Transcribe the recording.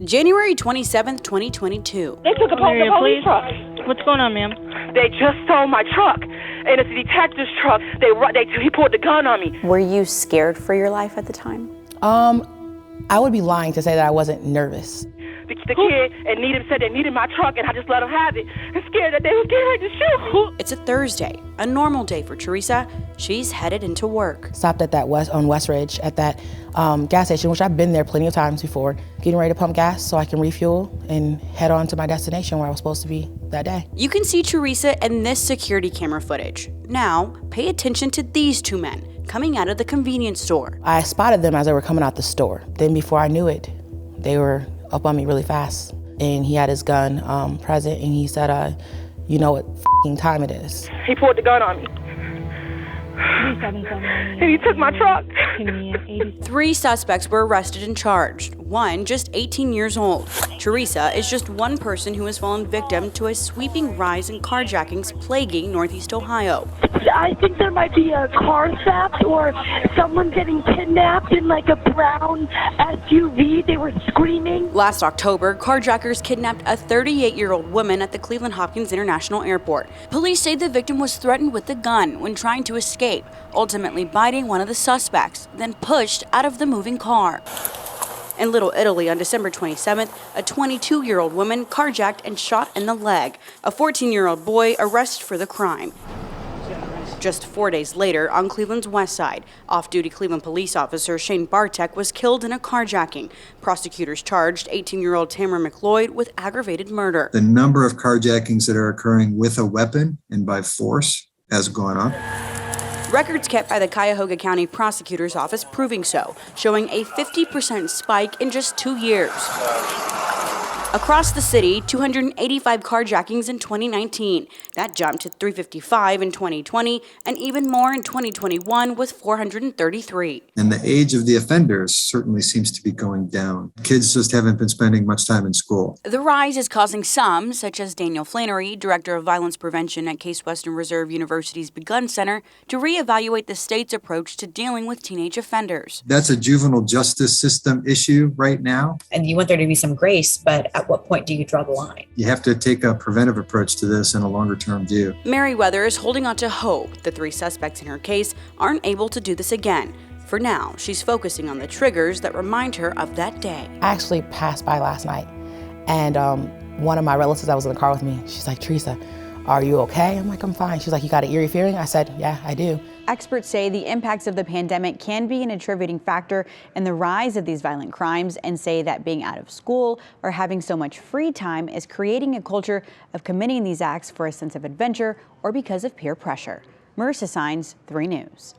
January 27th, 2022. They took a police truck. What's going on, ma'am? They just stole my truck, and it's a detective's truck. He pulled the gun on me. Were you scared for your life at the time? I would be lying to say that I wasn't nervous. The kid and Needham said they needed my truck, and I just let them have it. I'm scared that they were getting ready to shoot me. It's a Thursday, a normal day for Teresa. She's headed into work. Stopped at that on West Ridge at that gas station, which I've been there plenty of times before, getting ready to pump gas so I can refuel and head on to my destination where I was supposed to be that day. You can see Teresa in this security camera footage. Now, pay attention to these two men coming out of the convenience store. I spotted them as they were coming out the store. Then before I knew it, they were up on me really fast. And he had his gun present, and he said, you know what f***ing time it is. He pulled the gun on me. And he took my truck. 3 suspects were arrested and charged. One just 18 years old. Teresa is just one person who has fallen victim to a sweeping rise in carjackings plaguing Northeast Ohio. I think there might be a car theft or someone getting kidnapped in like a brown SUV. They were screaming. Last October, carjackers kidnapped a 38-year-old woman at the Cleveland Hopkins International Airport. Police say the victim was threatened with a gun when trying to escape, ultimately biting one of the suspects, then pushed out of the moving car. In Little Italy on December 27th, a 22-year-old woman carjacked and shot in the leg. A 14-year-old boy arrested for the crime. Just 4 days later, on Cleveland's west side, off-duty Cleveland police officer Shane Bartek was killed in a carjacking. Prosecutors charged 18-year-old Tamara McLeod with aggravated murder. The number of carjackings that are occurring with a weapon and by force has gone up. Records kept by the Cuyahoga County Prosecutor's Office proving so, showing a 50% spike in just 2 years. Across the city, 285 carjackings in 2019. That jumped to 355 in 2020, and even more in 2021 with 433. And the age of the offenders certainly seems to be going down. Kids just haven't been spending much time in school. The rise is causing some, such as Daniel Flannery, director of violence prevention at Case Western Reserve University's Begun Center, to reevaluate the state's approach to dealing with teenage offenders. That's a juvenile justice system issue right now. And you want there to be some grace, but at what point do you draw the line? You have to take a preventive approach to this in a longer-term view. Meriwether is holding on to hope the 3 suspects in her case aren't able to do this again. For now, she's focusing on the triggers that remind her of that day. I actually passed by last night, and one of my relatives that was in the car with me, she's like, Teresa, are you okay? I'm like, I'm fine. She's like, you got an eerie feeling? I said, yeah, I do. Experts say the impacts of the pandemic can be an attributing factor in the rise of these violent crimes, and say that being out of school or having so much free time is creating a culture of committing these acts for a sense of adventure or because of peer pressure. Marissa Signs, 3 News.